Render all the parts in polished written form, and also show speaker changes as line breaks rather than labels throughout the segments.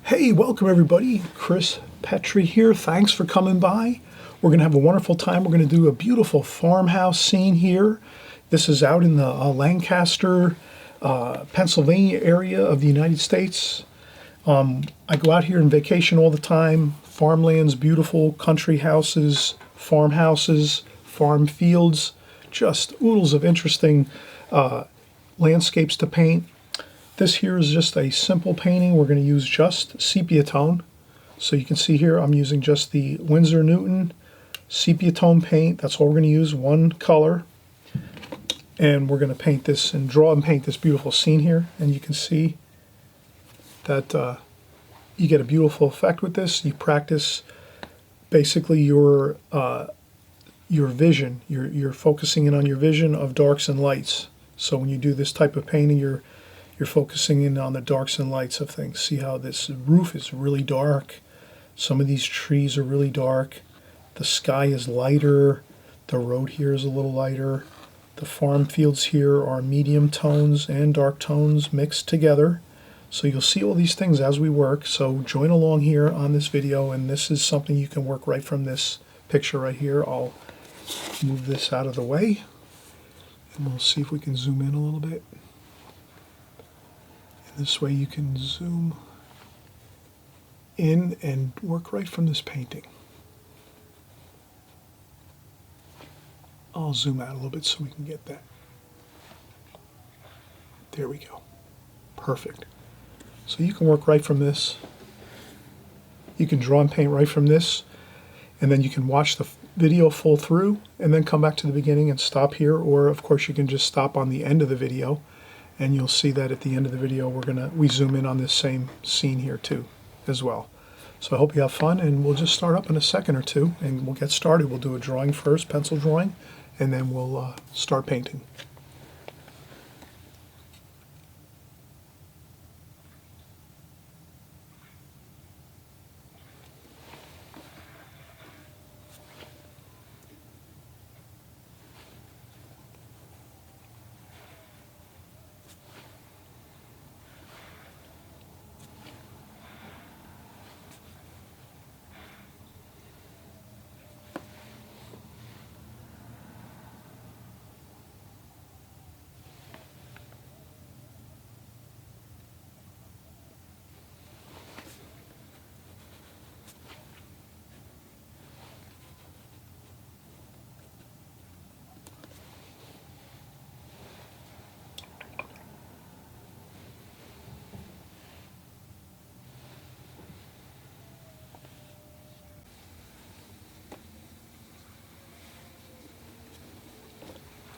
Hey, welcome everybody. Chris Petri here. Thanks for coming by. We're going to have a wonderful time. We're going to do a beautiful farmhouse scene here. This is out in the Lancaster, Pennsylvania area of the United States. I go out here on vacation all the time. Farmlands, beautiful country houses, farmhouses, farm fields, just oodles of interesting landscapes to paint. This here is just a simple painting. We're going to use just sepia tone. So you can see here I'm using just the Winsor Newton sepia tone paint. That's all we're going to use, one color. And we're going to paint this and draw and paint this beautiful scene here. And you can see that you get a beautiful effect with this. You practice basically your vision. You're focusing in on your vision of darks and lights. So when you do this type of painting, you're focusing in on the darks and lights of things. See how this roof is really dark. Some of these trees are really dark. The sky is lighter. The road here is a little lighter. The farm fields here are medium tones and dark tones mixed together. So you'll see all these things as we work. So join along here on this video, and this is something you can work right from this picture right here. I'll move this out of the way, and we'll see if we can zoom in a little bit. This way you can zoom in and work right from this painting. I'll zoom out a little bit so we can get that. There we go. Perfect. So you can work right from this. You can draw and paint right from this, and then you can watch the video full through and then come back to the beginning and stop here, or of course you can just stop on the end of the video. And you'll see that at the end of the video we zoom in on this same scene here too as well. So I hope you have fun, and we'll just start up in a second or two and we'll get started. We'll do a drawing first, pencil drawing, and then we'll start painting.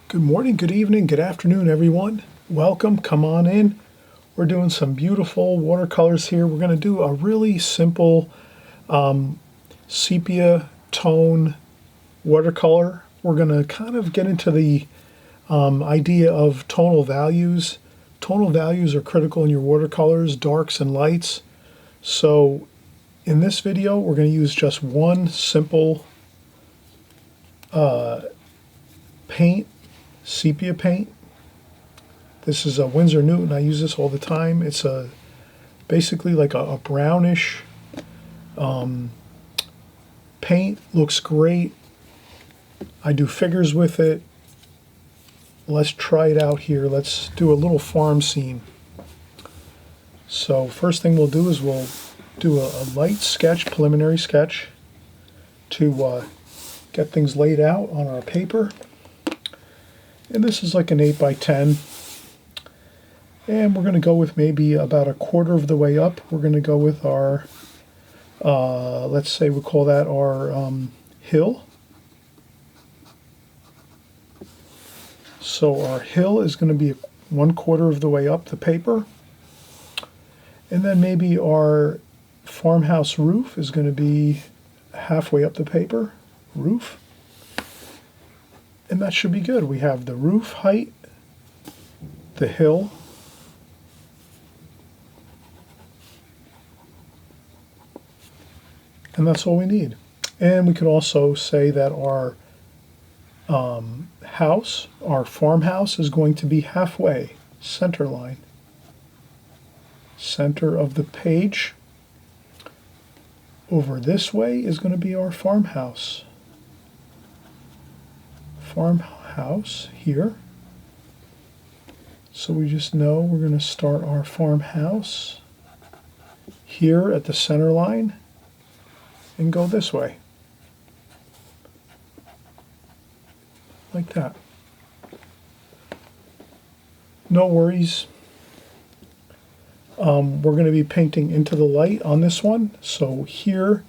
Good morning, good evening, good afternoon, everyone. Welcome, come on in. We're doing some beautiful watercolors here. We're going to do a really simple sepia tone watercolor. We're going to kind of get into the idea of tonal values. Tonal values are critical in your watercolors, darks and lights. So in this video, we're going to use just one simple paint. Sepia paint. This is a Winsor Newton. I use this all the time. It's basically like a brownish paint. Looks great. I do figures with it. Let's try it out here. Let's do a little farm scene. So first thing we'll do is we'll do a light sketch, preliminary sketch, to get things laid out on our paper. And this is like an 8 by 10. And we're going to go with maybe about a quarter of the way up. We're going to go with our, let's say we call that our hill. So our hill is going to be 1/4 of the way up the paper. And then maybe our farmhouse roof is going to be halfway up the paper, roof. And that should be good. We have the roof height, the hill, and that's all we need. And we could also say that our house, our farmhouse, is going to be halfway, center line. Center of the page, over this way is going to be our farmhouse. Farmhouse here. So we just know we're going to start our farmhouse here at the center line and go this way. Like that. No worries. We're going to be painting into the light on this one. So here,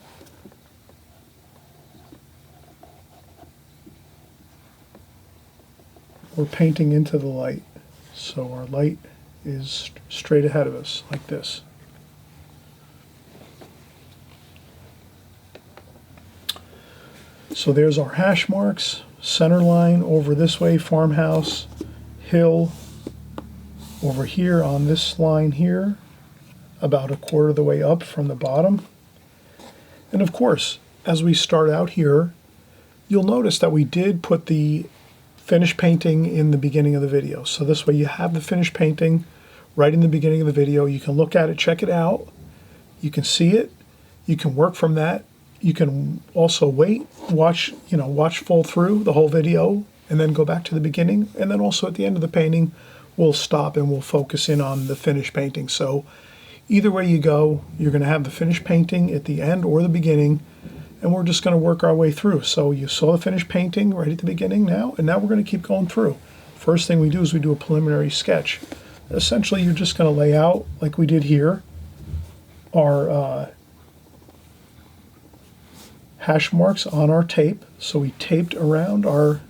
we're painting into the light. So our light is straight ahead of us, like this. So there's our hash marks, center line over this way, farmhouse, hill, over here on this line here, about a quarter of the way up from the bottom. And of course, as we start out here, you'll notice that we did put the finished painting in the beginning of the video. So this way you have the finished painting right in the beginning of the video. You can look at it, check it out. You can see it. You can work from that. You can also wait, watch full through the whole video and then go back to the beginning. And then also at the end of the painting, we'll stop and we'll focus in on the finished painting. So either way you go, you're going to have the finished painting at the end or the beginning, and we're just going to work our way through. So you saw the finished painting right at the beginning now, and now we're going to keep going through. First thing we do is we do a preliminary sketch. Essentially, you're just going to lay out, like we did here, our hash marks on our tape. So we taped around our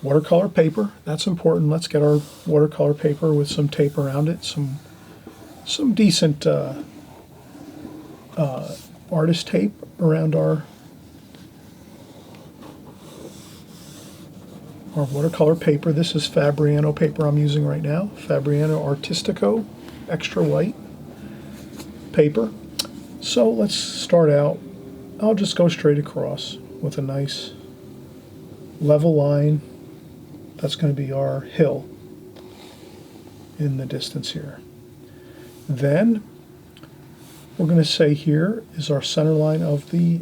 watercolor paper. That's important. Let's get our watercolor paper with some tape around it, some decent artist tape around our watercolor paper. This is Fabriano paper I'm using right now. Fabriano Artistico, extra white paper. So let's start out. I'll just go straight across with a nice level line. That's going to be our hill in the distance here. Then we're going to say here is our center line of the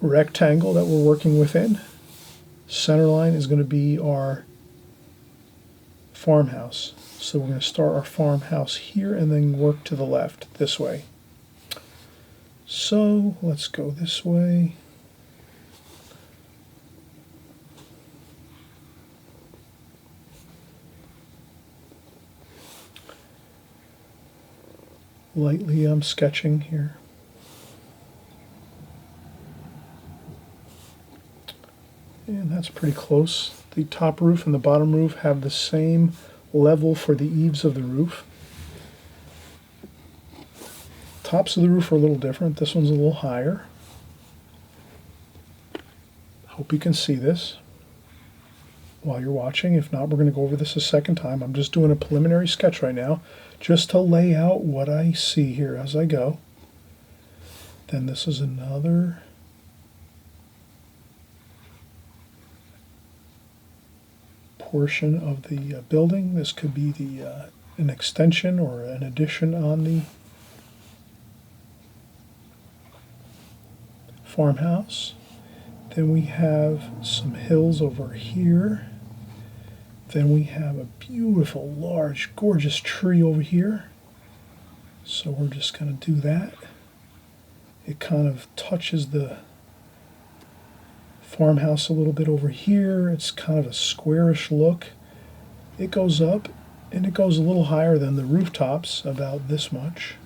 rectangle that we're working within. Center line is going to be our farmhouse. So we're going to start our farmhouse here and then work to the left this way. So let's go this way. Lightly I'm sketching here. And that's pretty close. The top roof and the bottom roof have the same level for the eaves of the roof. Tops of the roof are a little different. This one's a little higher. Hope you can see this while you're watching. If not, we're going to go over this a second time. I'm just doing a preliminary sketch right now, just to lay out what I see here as I go. Then this is another portion of the building. This could be an extension or an addition on the farmhouse. Then we have some hills over here. Then we have a beautiful, large, gorgeous tree over here. So we're just going to do that. It kind of touches the farmhouse a little bit over here. It's kind of a squarish look. It goes up and it goes a little higher than the rooftops, about this much.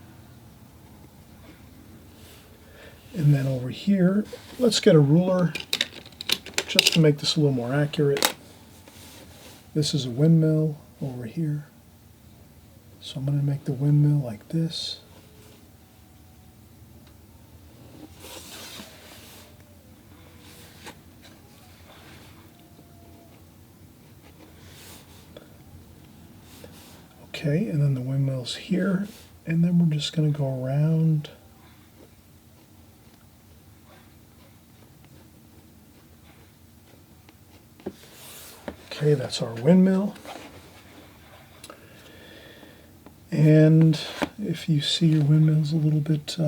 And then over here, let's get a ruler just to make this a little more accurate. This is a windmill over here. So I'm going to make the windmill like this. Okay, and then the windmill's here, and then we're just going to go around. Okay, that's our windmill. And if you see your windmill's a little bit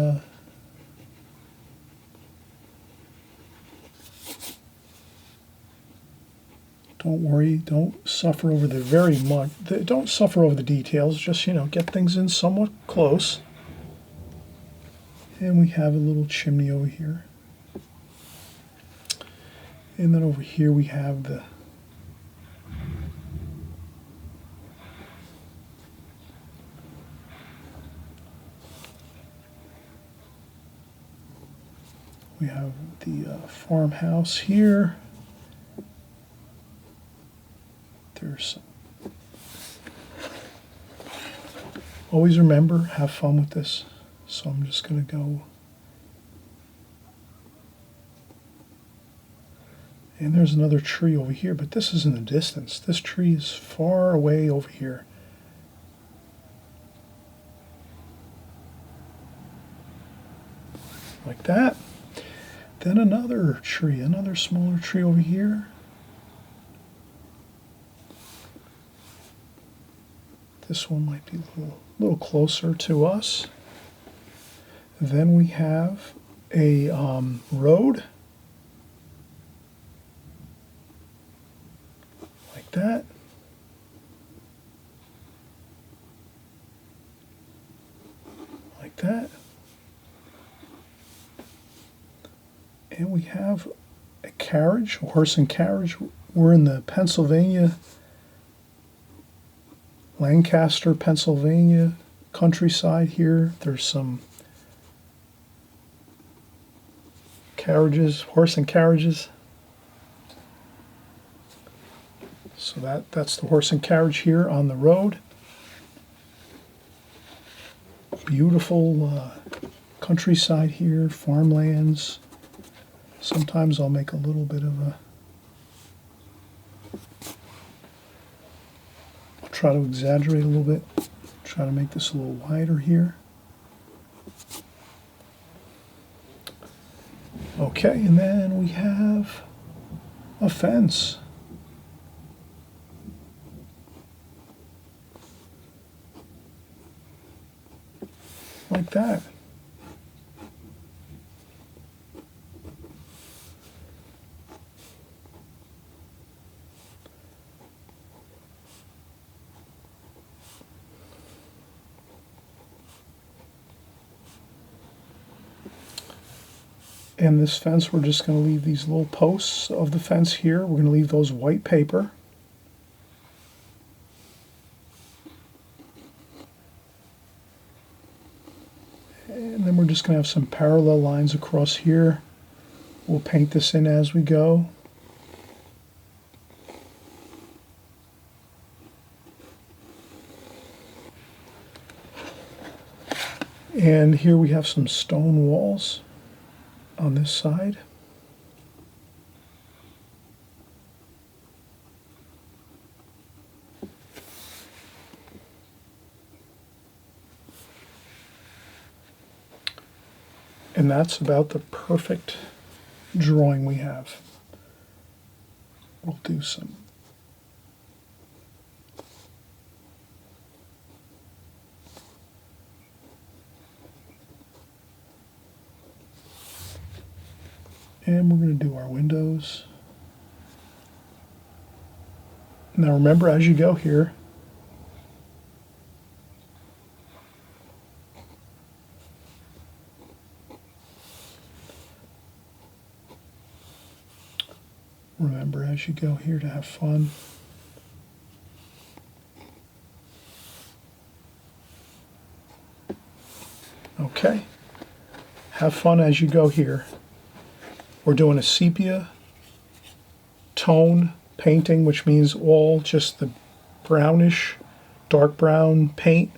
Don't worry, don't suffer over the don't suffer over the details, just, get things in somewhat close. And we have a little chimney over here. And then over here we have the farmhouse here. There's always remember, have fun with this. So I'm just going to go. And there's another tree over here, but this is in the distance. This tree is far away over here. Like that. Then another tree, another smaller tree over here. This one might be a little closer to us. Then we have a road. Like that. Like that. And we have a carriage, a horse and carriage. We're in the Lancaster, Pennsylvania countryside here. There's some carriages, horse and carriages. So that's the horse and carriage here on the road. Beautiful countryside here, farmlands. Sometimes I'll make a little bit of I'll try to exaggerate a little bit. Try to make this a little wider here. Okay, and then we have a fence. Like that. And this fence, we're just going to leave these little posts of the fence here. We're going to leave those white paper. And then we're just going to have some parallel lines across here. We'll paint this in as we go. And here we have some stone walls on this side. And that's about the perfect drawing we have. We'll do some and we're going to do our windows. Now remember, as you go here, to have fun. Okay, have fun as you go here. We're doing a sepia tone painting, which means all just the brownish, dark brown paint.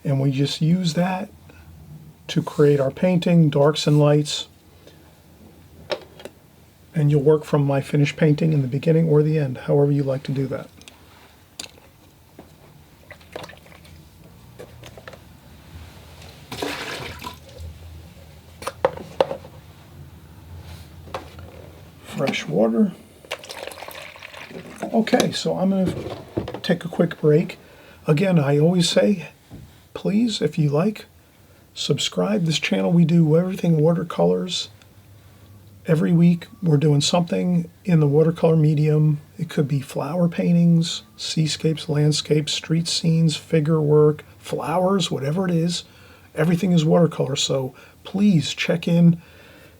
And we just use that to create our painting, darks and lights. And you'll work from my finished painting in the beginning or the end, however you like to do that. Fresh water. Okay, so I'm going to take a quick break. Again, I always say, please, if you like, subscribe. This channel, we do everything watercolors Every week we're doing something in the watercolor medium. It could be flower paintings, seascapes, landscapes, street scenes, figure work, flowers, whatever it is. Everything is watercolor, so please check in.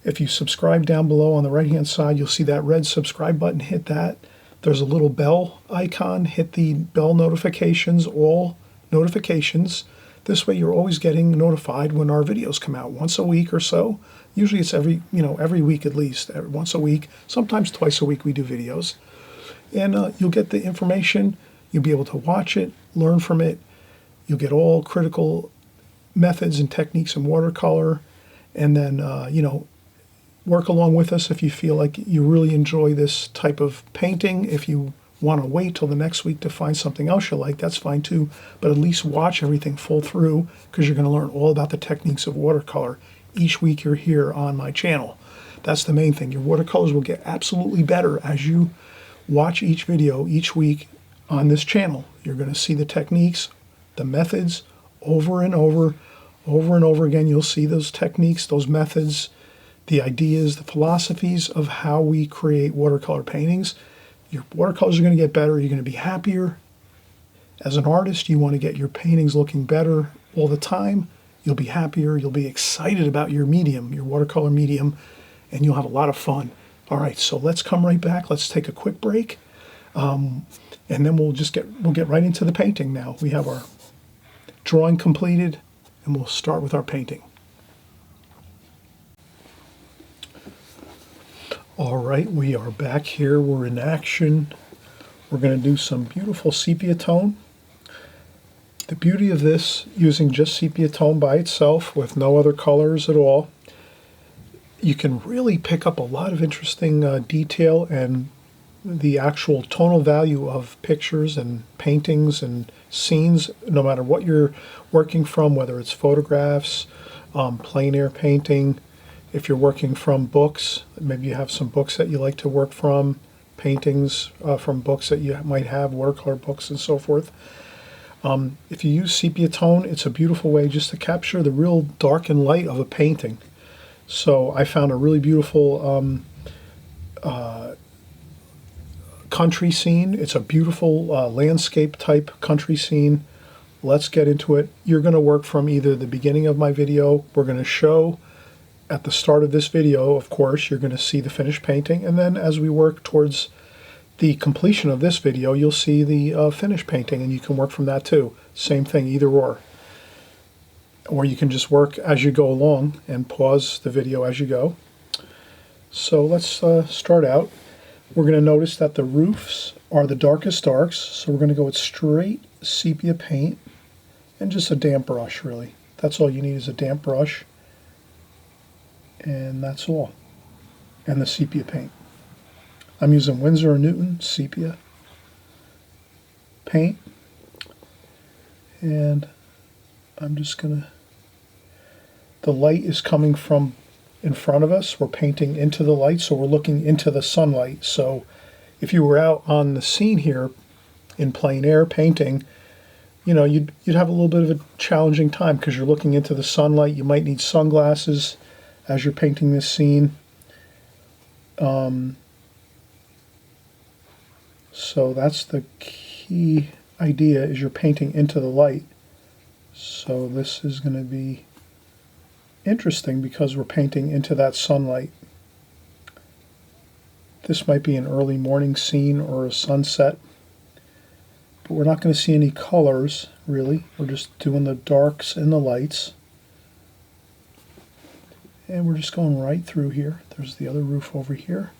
If you subscribe down below on the right-hand side, you'll see that red subscribe button. Hit that. There's a little bell icon. Hit the bell notifications, all notifications. This way you're always getting notified when our videos come out once a week or so. Usually it's every week at least, once a week, sometimes twice a week we do videos. And you'll get the information. You'll be able to watch it, learn from it. You'll get all critical methods and techniques in watercolor. And then, work along with us if you feel like you really enjoy this type of painting. If you want to wait till the next week to find something else you like, that's fine too. But at least watch everything full through, because you're going to learn all about the techniques of watercolor each week you're here on my channel. That's the main thing. Your watercolors will get absolutely better as you watch each video each week on this channel. You're going to see the techniques, the methods over and over and over again. You'll see those techniques, those methods, the ideas, the philosophies of how we create watercolor paintings. Your watercolors are going to get better. You're going to be happier. As an artist, you want to get your paintings looking better all the time. You'll be happier. You'll be excited about your medium, your watercolor medium, and you'll have a lot of fun. All right, so let's come right back. Let's take a quick break, and then we'll get right into the painting now. We have our drawing completed, and we'll start with our painting. All right, we are back here. We're in action. We're going to do some beautiful sepia tone. The beauty of this, using just sepia tone by itself with no other colors at all, you can really pick up a lot of interesting detail and the actual tonal value of pictures and paintings and scenes, no matter what you're working from, whether it's photographs, plein air painting. If you're working from books, maybe you have some books that you like to work from, paintings from books that you might have, watercolor books and so forth. If you use sepia tone, it's a beautiful way just to capture the real dark and light of a painting. So I found a really beautiful country scene. It's a beautiful landscape type country scene. Let's get into it. You're going to work from either the beginning of my video. We're going to show at the start of this video, of course, you're going to see the finished painting, and then as we work towards the completion of this video, you'll see the finished painting, and you can work from that too. Same thing, either or. Or you can just work as you go along and pause the video as you go. So let's start out. We're going to notice that the roofs are the darkest darks, so we're going to go with straight sepia paint and just a damp brush, really. That's all you need, is a damp brush. And that's all. And the sepia paint. I'm using Winsor & Newton sepia paint. And I'm just going to... The light is coming from in front of us. We're painting into the light, so we're looking into the sunlight. So if you were out on the scene here in plein air painting, you'd have a little bit of a challenging time because you're looking into the sunlight. You might need sunglasses as you're painting this scene. So that's the key idea, is you're painting into the light. So this is going to be interesting because we're painting into that sunlight. This might be an early morning scene or a sunset, but we're not going to see any colors, really. We're just doing the darks and the lights. And we're just going right through here. There's the other roof over here.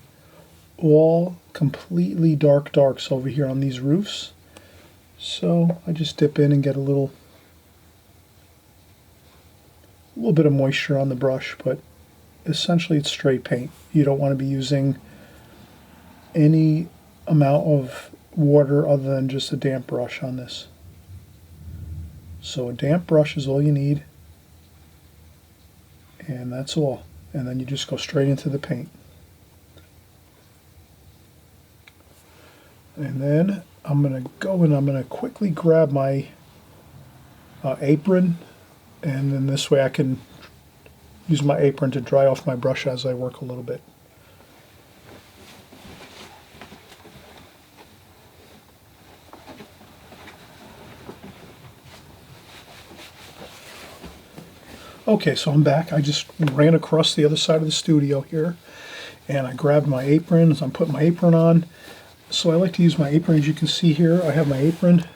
All completely dark darks over here on these roofs. So I just dip in and get a little bit of moisture on the brush, but essentially it's straight paint. You don't want to be using any amount of water other than just a damp brush on this. So a damp brush is all you need. And that's all. And then you just go straight into the paint. And then I'm going to go and I'm going to quickly grab my apron, and then this way I can use my apron to dry off my brush as I work a little bit. Okay, so I'm back. I just ran across the other side of the studio here, and I grabbed my apron as I'm putting my apron on. So I like to use my apron. As you can see here, I have my apron.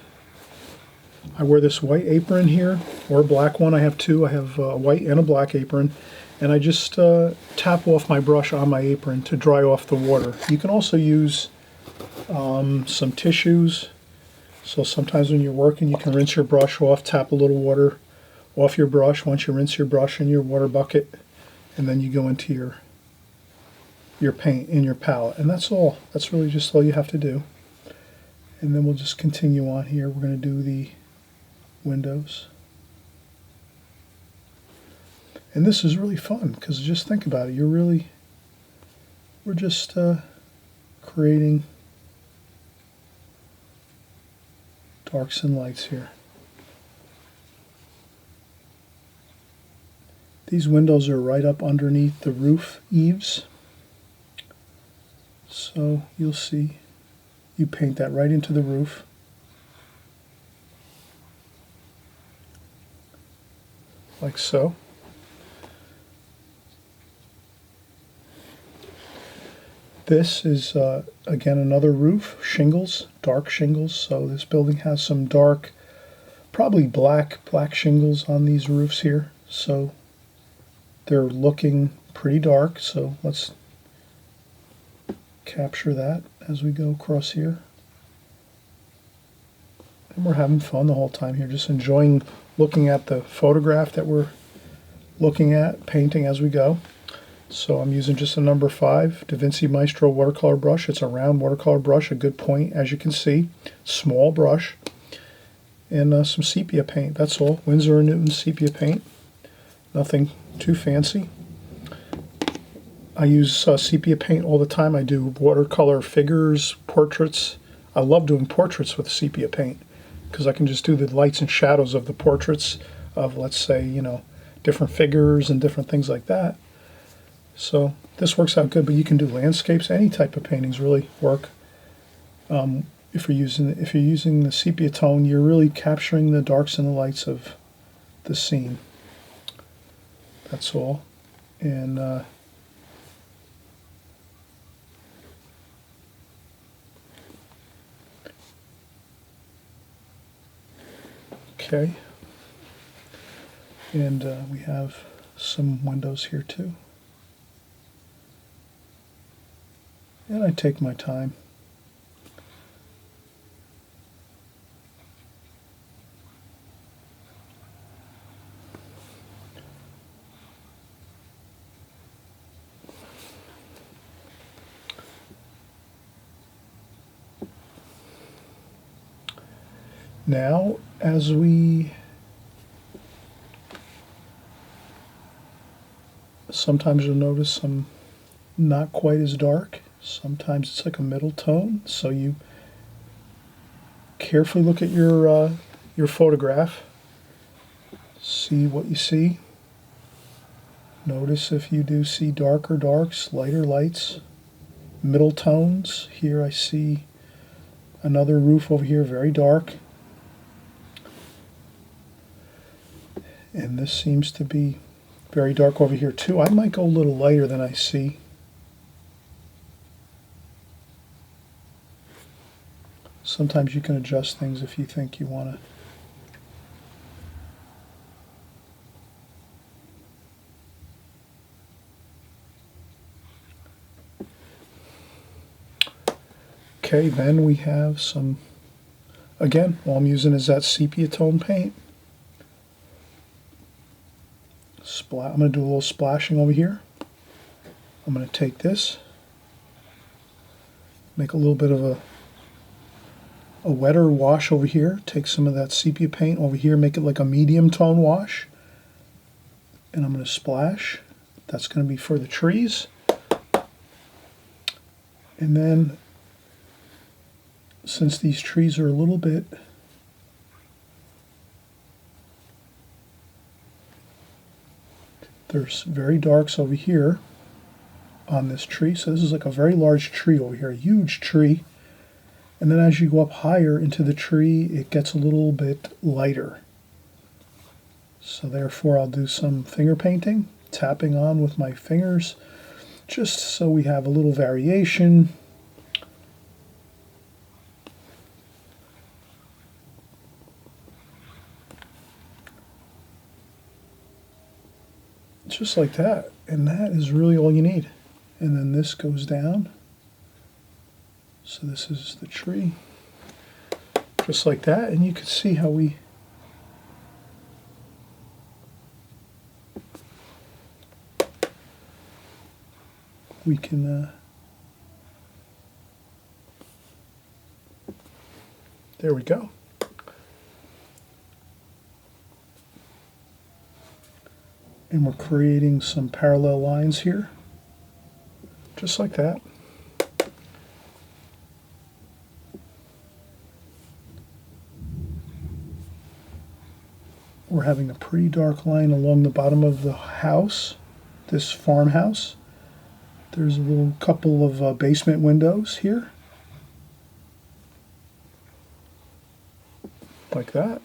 I wear this white apron here, or a black one. I have two. I have a white and a black apron. And I just tap off my brush on my apron to dry off the water. You can also use some tissues. So sometimes when you're working, you can rinse your brush off, tap a little water off your brush once you rinse your brush in your water bucket, and then you go into your paint in your palette. And that's all. That's really just all you have to do. And then we'll just continue on here. We're going to do the windows. And this is really fun because just think about it. We're just creating darks and lights here. These windows are right up underneath the roof eaves. So you'll see, you paint that right into the roof. Like so. This is, again, another roof, shingles, dark shingles. So this building has some dark, probably black shingles on these roofs here. So they're looking pretty dark. So let's capture that as we go across here. And we're having fun the whole time here, just enjoying looking at the photograph that we're looking at, painting as we go. So I'm using just a number 5 Da Vinci Maestro watercolor brush. It's a round watercolor brush, a good point, as you can see. Small brush. And some sepia paint, that's all. Winsor & Newton sepia paint. Nothing too fancy. I use sepia paint all the time. I do watercolor figures, portraits. I love doing portraits with sepia paint because I can just do the lights and shadows of the portraits of, let's say, different figures and different things like that. So this works out good, but you can do landscapes. Any type of paintings really work. If you're using the sepia tone, you're really capturing the darks and the lights of the scene. That's all. And okay. And we have some windows here too. And I take my time. Now, sometimes you'll notice I'm not quite as dark. Sometimes it's like a middle tone, so you carefully look at your photograph, see what you see. Notice if you do see darker darks, lighter lights, middle tones. Here I see another roof over here, very dark. And this seems to be very dark over here too. I might go a little lighter than I see. Sometimes you can adjust things if you think you want to. Okay, then we have some, again, all I'm using is that sepia tone paint. I'm going to do a little splashing over here. I'm going to take this, make a little bit of a wetter wash over here, take some of that sepia paint over here, make it like a medium tone wash, and I'm going to splash. That's going to be for the trees. And then, since these trees are a little bit there's very darks over here on this tree, so this is like a very large tree over here, a huge tree. And then as you go up higher into the tree, it gets a little bit lighter. So therefore I'll do some finger painting, tapping on with my fingers, just so we have a little variation. Just like that, and that is really all you need. And then this goes down. So this is the tree, just like that, and you can see how we can, there we go. And we're creating some parallel lines here, just like that. We're having a pretty dark line along the bottom of the house, this farmhouse. There's a little couple of basement windows here, like that.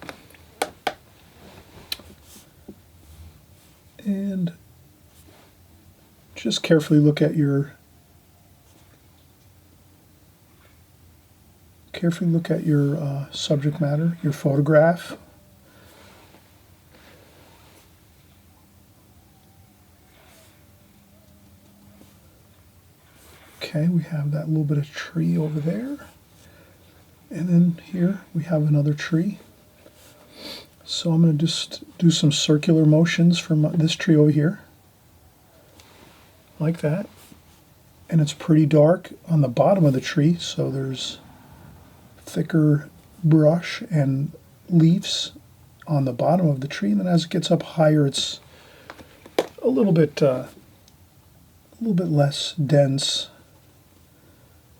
And just carefully look at your subject matter, your photograph. Okay, we have that little bit of tree over there. And then here we have another tree. So I'm going to just do some circular motions for this tree over here, like that. And it's pretty dark on the bottom of the tree, so there's thicker brush and leaves on the bottom of the tree. And then as it gets up higher, it's a little bit less dense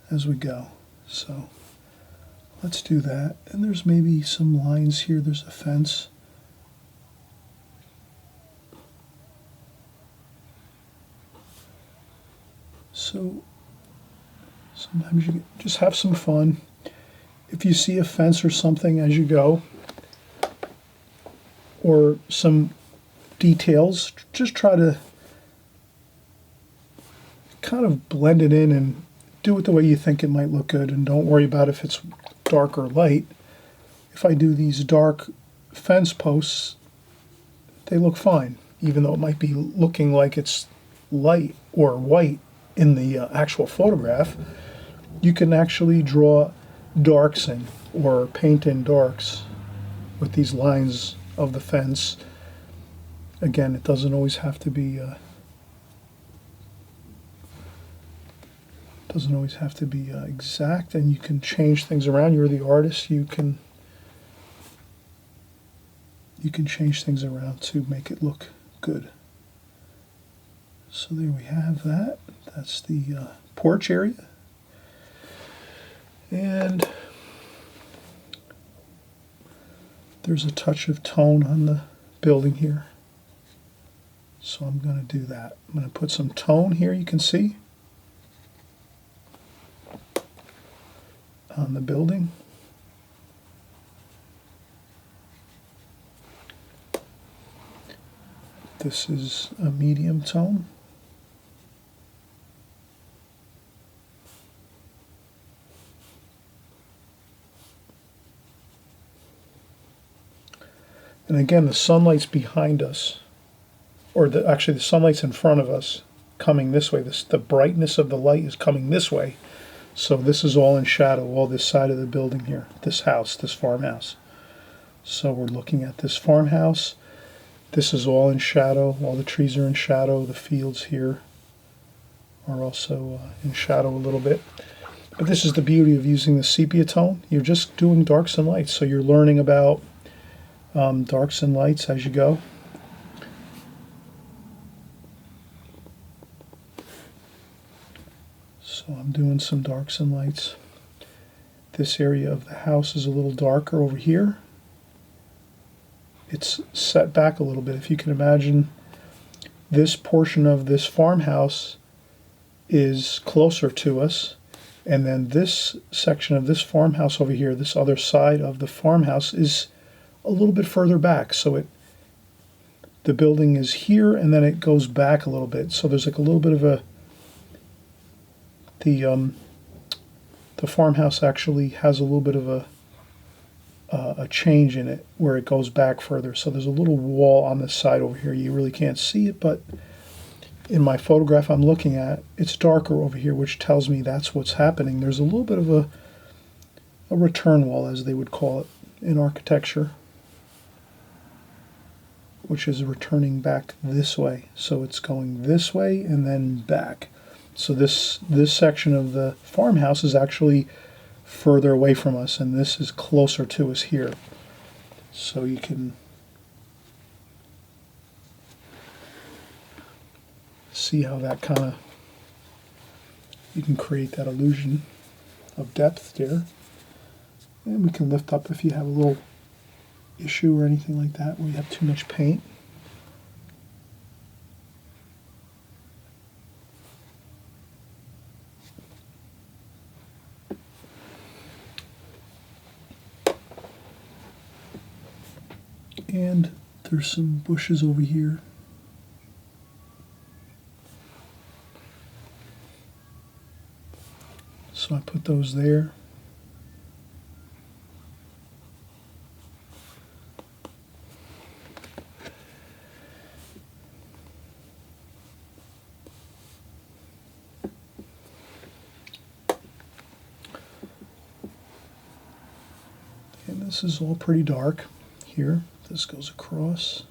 as we go. So let's do that. And there's maybe some lines here. There's a fence. So sometimes you just have some fun. If you see a fence or something as you go, or some details, just try to kind of blend it in and do it the way you think it might look good, and don't worry about if it's dark or light. If I do these dark fence posts, they look fine, even though it might be looking like it's light or white in the actual photograph. You can actually draw darks in or paint in darks with these lines of the fence. Again, it doesn't always have to be exact, and you can change things around. You're the artist. You can change things around to make it look good. So there we have that. That's the porch area. And there's a touch of tone on the building here. So I'm going to do that. I'm going to put some tone here, you can see, on the building. This is a medium tone. And again, the sunlight's behind us, or actually the sunlight's in front of us, coming this way. The brightness of the light is coming this way. So this is all in shadow, all this side of the building here, this house, this farmhouse. So we're looking at this farmhouse. This is all in shadow. All the trees are in shadow. The fields here are also in shadow a little bit. But this is the beauty of using the sepia tone. You're just doing darks and lights. So you're learning about darks and lights as you go. So I'm doing some darks and lights. This area of the house is a little darker over here. It's set back a little bit. If you can imagine, this portion of this farmhouse is closer to us, and then this section of this farmhouse over here, this other side of the farmhouse, is a little bit further back. So the building is here, and then it goes back a little bit. So there's like a little bit of the farmhouse actually has a little bit of a change in it where it goes back further. So there's a little wall on this side over here. You really can't see it, but in my photograph I'm looking at, it's darker over here, which tells me that's what's happening. There's a little bit of a return wall, as they would call it in architecture, which is returning back this way. So it's going this way and then back. So this section of the farmhouse is actually further away from us, and this is closer to us here. So you can see how that kind of, you can create that illusion of depth there. And we can lift up if you have a little issue or anything like that where you have too much paint. And there's some bushes over here. So I put those there. And this is all pretty dark here. This goes across.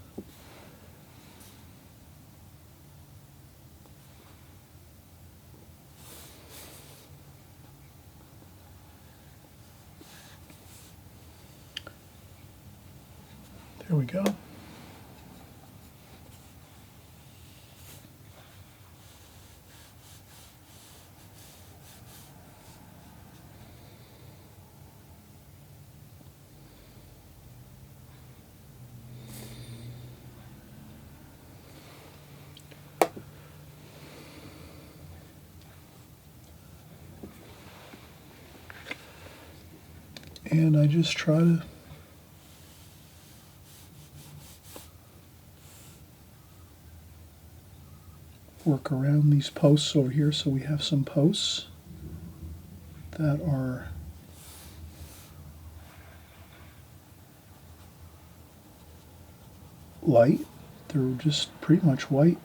There we go. And I just try to work around these posts over here. So we have some posts that are light. They're just pretty much white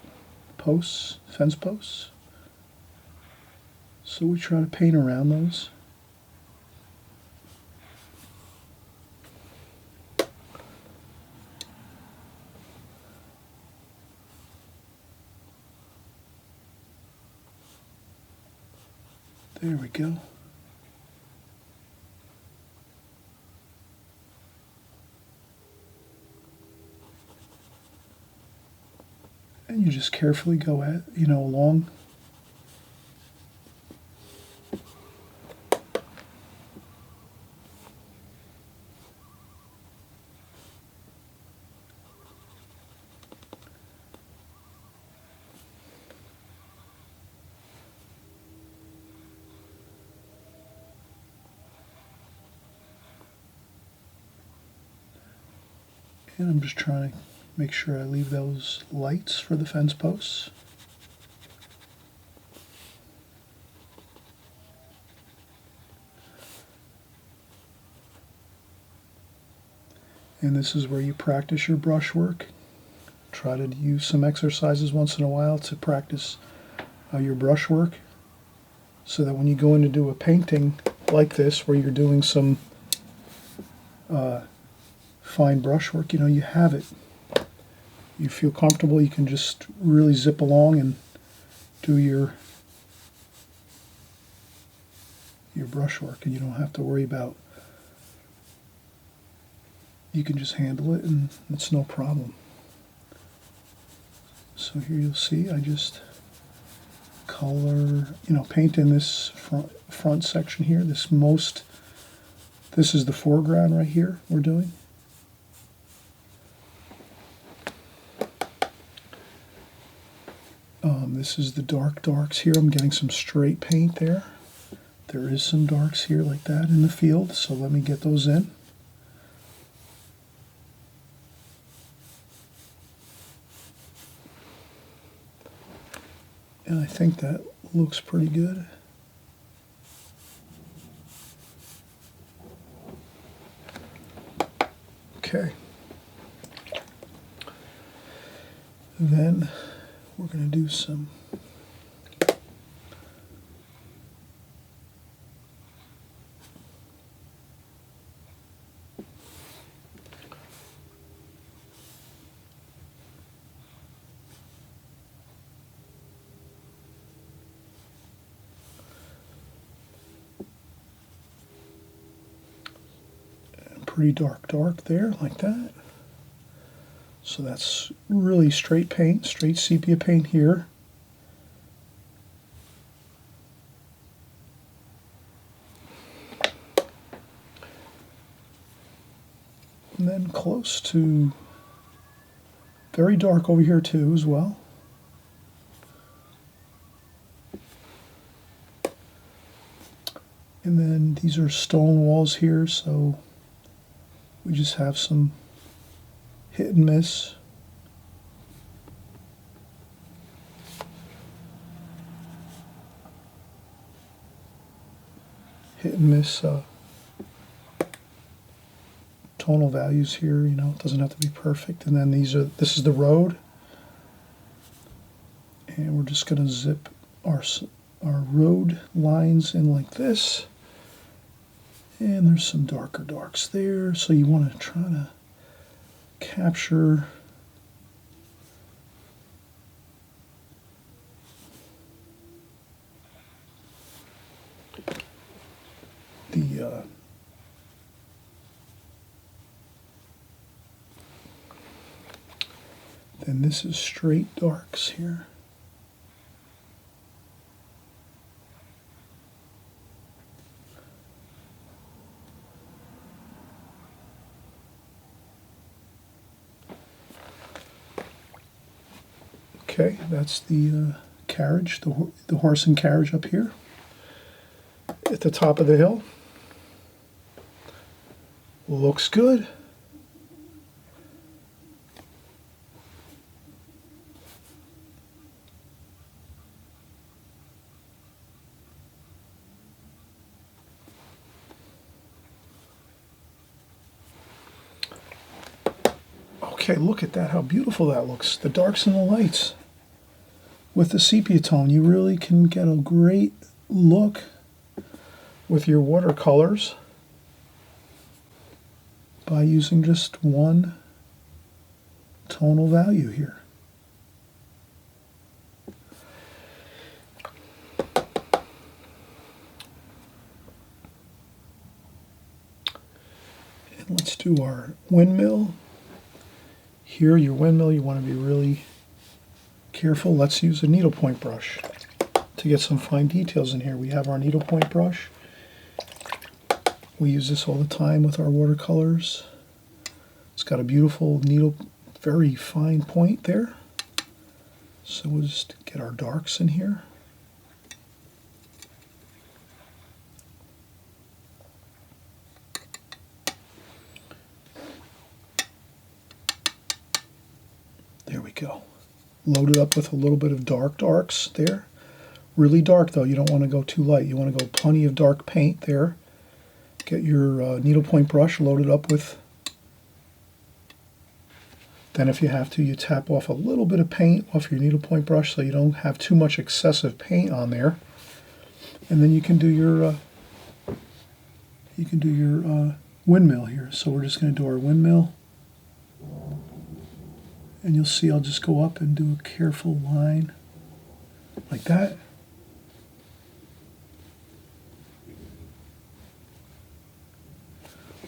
posts, fence posts. So we try to paint around those. There we go. And you just carefully go along. And I'm just trying to make sure I leave those lights for the fence posts. And this is where you practice your brush work. Try to use some exercises once in a while to practice your brush work, so that when you go in to do a painting like this, where you're doing some fine brushwork, you have it. You feel comfortable, you can just really zip along and do your brushwork, and you don't have to worry about, you can just handle it and it's no problem. So here you'll see I just color, paint in this front section here. This is the foreground right here we're doing. This is the darks here. I'm getting some straight paint there. There is some darks here like that in the field, so let me get those in. And I think that looks pretty good. Okay. Then we're going to do some pretty dark there, like that. So that's really straight paint, straight sepia paint here. And then close to very dark over here too as well. And then these are stone walls here, so we just have some hit and miss. Hit and miss tonal values here, you know, it doesn't have to be perfect. And then this is the road. And we're just gonna zip our road lines in like this. And there's some darker darks there, so you want to try to capture the then this is straight darks here. Okay, that's the carriage, the horse and carriage up here at the top of the hill. Looks good. Okay, look at that, how beautiful that looks. The darks and the lights. With the sepia tone, you really can get a great look with your watercolors by using just one tonal value here. And let's do our windmill. Here, your windmill, you want to be really careful. Let's use a needlepoint brush to get some fine details in here. We have our needlepoint brush. We use this all the time with our watercolors. It's got a beautiful needle, very fine point there. So we'll just get our darks in here. There we go. Load it up with a little bit of darks there. Really dark though, you don't want to go too light. You want to go plenty of dark paint there. Get your needlepoint brush, load it up with. Then if you have to, you tap off a little bit of paint off your needlepoint brush so you don't have too much excessive paint on there. And then you can do your windmill here. So we're just going to do our windmill. And you'll see I'll just go up and do a careful line like that.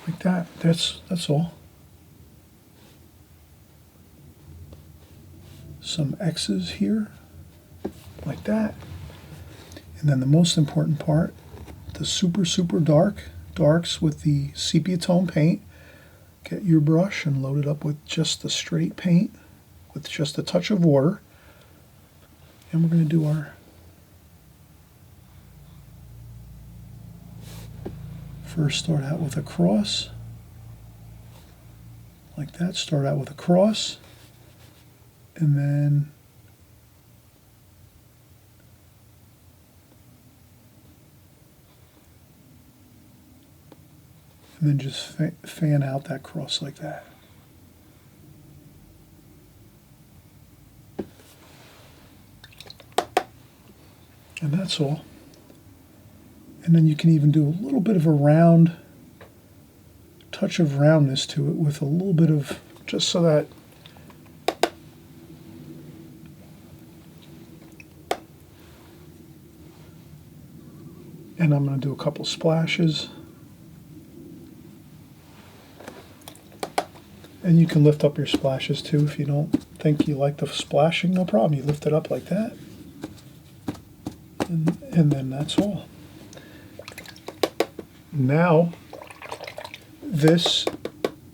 Like that. That's all. Some X's here, like that. And then the most important part, the super darks with the sepia tone paint. Get your brush and load it up with just the straight paint with just a touch of water. And we're going to do our first start out with a cross. Like that, start out with a cross. And then and then just fan out that cross like that. And that's all. And then you can even do a little bit of a round, touch of roundness to it with a little bit of, just so that and I'm going to do a couple splashes. And you can lift up your splashes too if you don't think you like the splashing, no problem. You lift it up like that. And then that's all. Now, this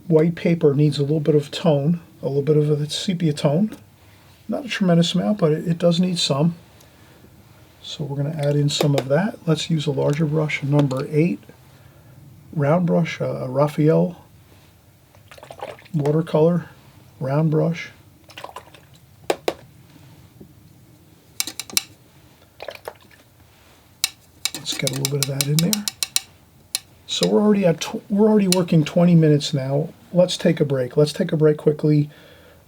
white paper needs a little bit of tone, a little bit of a sepia tone. Not a tremendous amount, but it does need some. So we're going to add in some of that. Let's use a larger brush, number 8, round brush, a Raphael watercolor round brush. Let's get a little bit of that in there. So we're already working 20 minutes now. Let's take a break. Let's take a break quickly,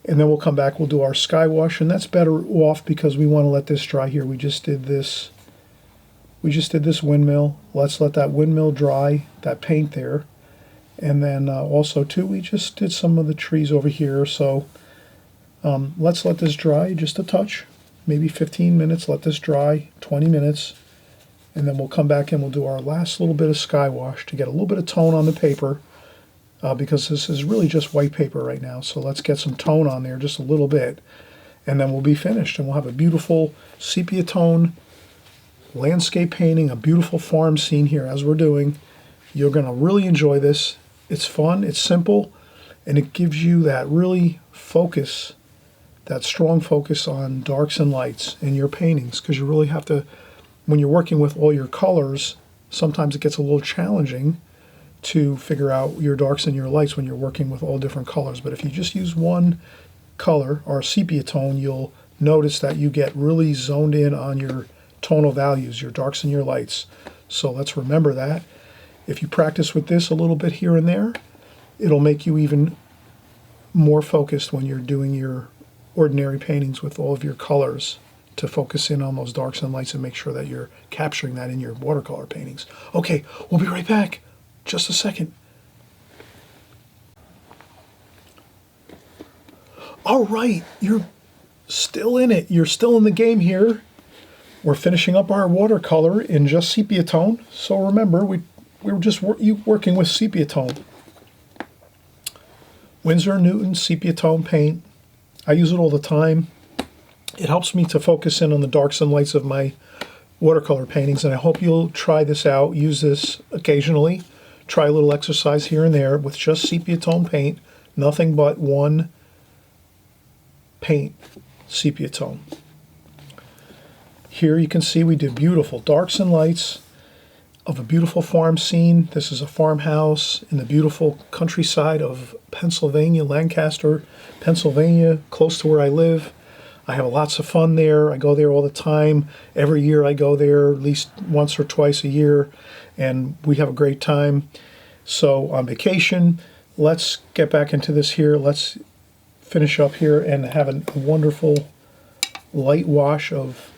and then we'll come back. We'll do our sky wash, and that's better off because we want to let this dry here. We just did this windmill. Let's let that windmill dry, that paint there. And then also too, we just did some of the trees over here. So let's let this dry just a touch, maybe 15 minutes. Let this dry, 20 minutes. And then we'll come back and we'll do our last little bit of sky wash to get a little bit of tone on the paper because this is really just white paper right now. So let's get some tone on there, just a little bit. And then we'll be finished and we'll have a beautiful sepia tone landscape painting, a beautiful farm scene here as we're doing. You're going to really enjoy this. It's fun, it's simple, and it gives you that really focus, that strong focus on darks and lights in your paintings, because you really have to, when you're working with all your colors, sometimes it gets a little challenging to figure out your darks and your lights when you're working with all different colors. But if you just use one color or sepia tone, you'll notice that you get really zoned in on your tonal values, your darks and your lights. So let's remember that. If you practice with this a little bit here and there, it'll make you even more focused when you're doing your ordinary paintings with all of your colors, to focus in on those darks and lights and make sure that you're capturing that in your watercolor paintings. Okay, we'll be right back. Just a second. All right, you're still in it. You're still in the game here. We're finishing up our watercolor in just sepia tone. So remember, we were just working with sepia tone. Winsor & Newton sepia tone paint. I use it all the time. It helps me to focus in on the darks and lights of my watercolor paintings, and I hope you'll try this out. Use this occasionally. Try a little exercise here and there with just sepia tone paint, nothing but one paint, sepia tone. Here you can see we did beautiful darks and lights of a beautiful farm scene. This is a farmhouse in the beautiful countryside of Pennsylvania, Lancaster, Pennsylvania, close to where I live. I have lots of fun there. I go there all the time. Every year I go there at least once or twice a year, and we have a great time. So on vacation, let's get back into this here. Let's finish up here and have a wonderful light wash of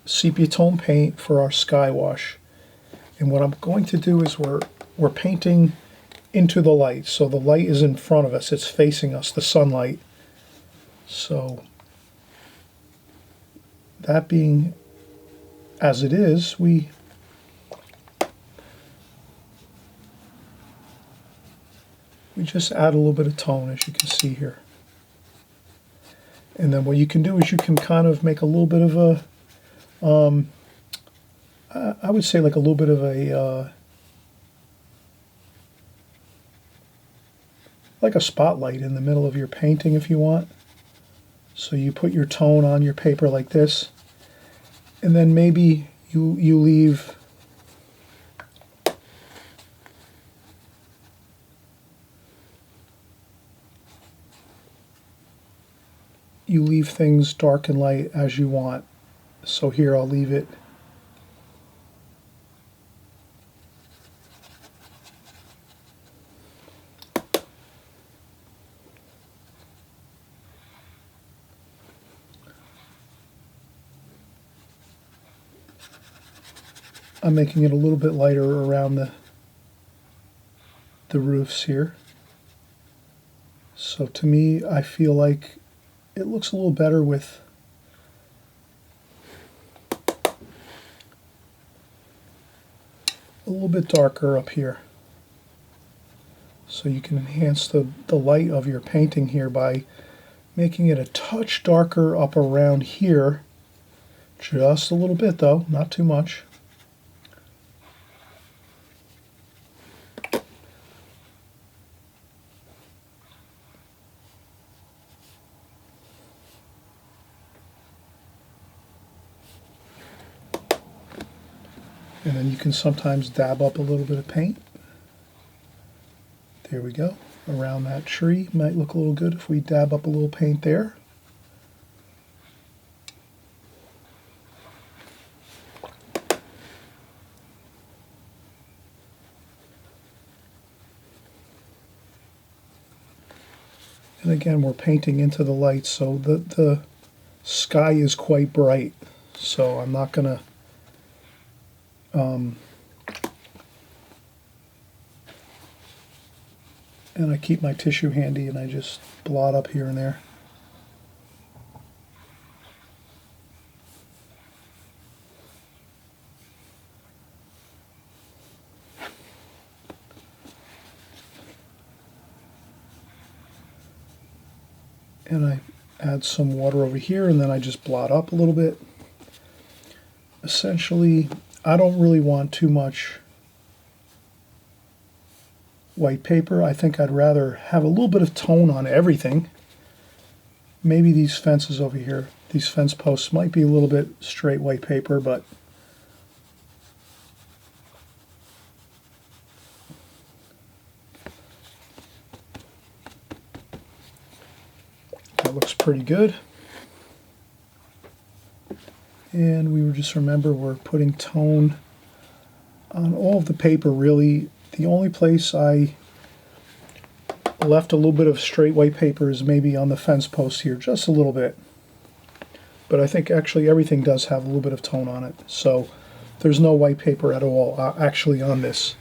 sepia tone paint for our sky wash. And what I'm going to do is we're painting into the light. So the light is in front of us, it's facing us, the sunlight. So that being as it is, we just add a little bit of tone, as you can see here. And then what you can do is you can kind of make a little bit of a I would say like a little bit of a like a spotlight in the middle of your painting if you want. So you put your tone on your paper like this, and then maybe you leave things dark and light as you want. So here I'll leave it I'm making it a little bit lighter around the roofs here. So to me, I feel like it looks a little better with a little bit darker up here. So you can enhance the light of your painting here by making it a touch darker up around here. Just a little bit though, not too much. And then you can sometimes dab up a little bit of paint. There we go. Around that tree. Might look a little good if we dab up a little paint there. And again, we're painting into the light, so the sky is quite bright. So I'm not going to and I keep my tissue handy and I just blot up here and there. And I add some water over here and then I just blot up a little bit. Essentially, I don't really want too much white paper. I think I'd rather have a little bit of tone on everything. Maybe these fences over here, these fence posts might be a little bit straight white paper, but that looks pretty good. And we would just remember we're putting tone on all of the paper really. The only place I left a little bit of straight white paper is maybe on the fence post here, just a little bit. But I think actually everything does have a little bit of tone on it. So there's no white paper at all actually on this.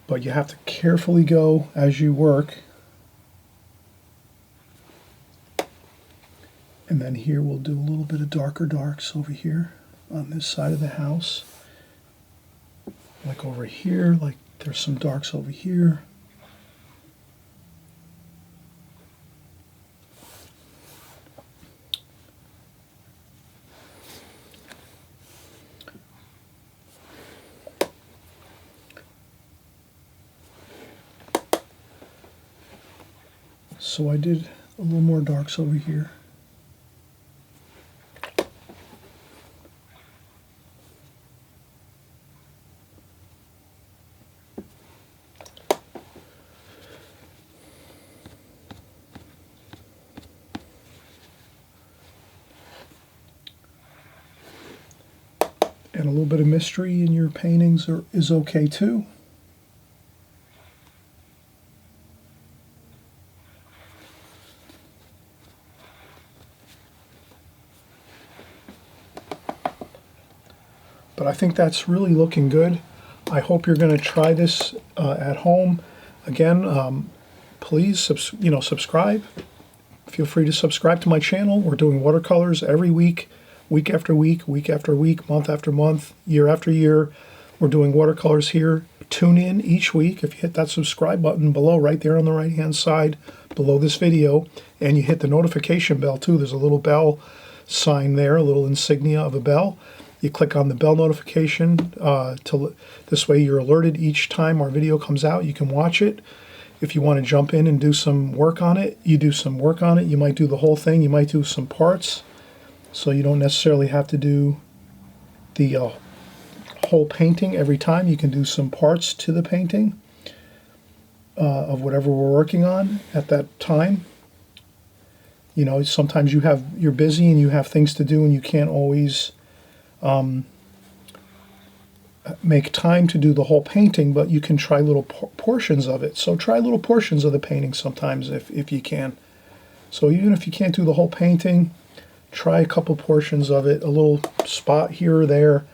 But you have to carefully go as you work. And then here we'll do a little bit of darker darks over here on this side of the house. Like over here, like there's some darks over here. So I did a little more darks over here. And a little bit of mystery in your paintings is okay too. But I think that's really looking good. I hope you're going to try this at home. Again, please subscribe. Feel free to subscribe to my channel. We're doing watercolors every week. Week after week, week after week, month after month, year after year. We're doing watercolors here. Tune in each week. If you hit that subscribe button below, right there on the right-hand side, below this video, and you hit the notification bell too. There's a little bell sign there, a little insignia of a bell. You click on the bell notification. This way you're alerted each time our video comes out. You can watch it. If you want to jump in and do some work on it, you do some work on it. You might do the whole thing. You might do some parts. So you don't necessarily have to do the whole painting every time. You can do some parts to the painting of whatever we're working on at that time. You know, sometimes you're busy and you have things to do and you can't always make time to do the whole painting, but you can try little portions of it. So try little portions of the painting sometimes if you can. So even if you can't do the whole painting, try a couple portions of it, a little spot here or there,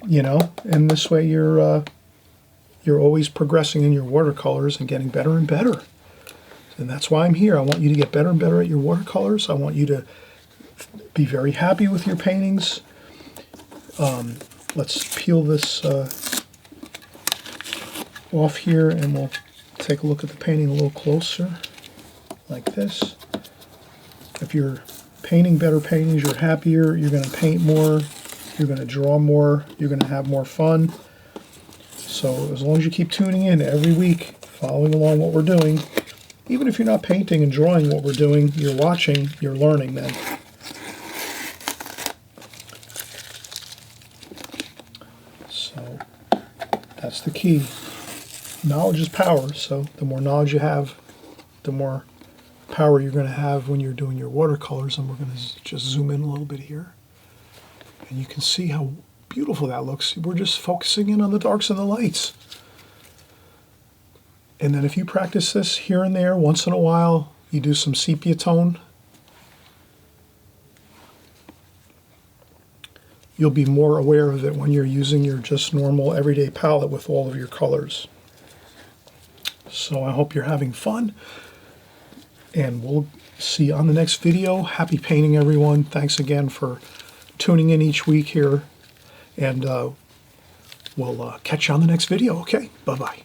you know, and this way you're always progressing in your watercolors and getting better and better. And that's why I'm here. I want you to get better and better at your watercolors. I want you to be very happy with your paintings. Let's peel this off here and we'll take a look at the painting a little closer, like this. If you're painting better paintings, you're happier, you're going to paint more, you're going to draw more, you're going to have more fun. So as long as you keep tuning in every week, following along what we're doing, even if you're not painting and drawing what we're doing, you're watching, you're learning then. So that's the key. Knowledge is power, so the more knowledge you have, the more power you're going to have when you're doing your watercolors. And we're going to just zoom in a little bit here. And you can see how beautiful that looks. We're just focusing in on the darks and the lights. And then if you practice this here and there, once in a while, you do some sepia tone, you'll be more aware of it when you're using your just normal everyday palette with all of your colors. So I hope you're having fun, and we'll see you on the next video. Happy painting, everyone. Thanks again for tuning in each week here, and we'll catch you on the next video. Okay, bye-bye.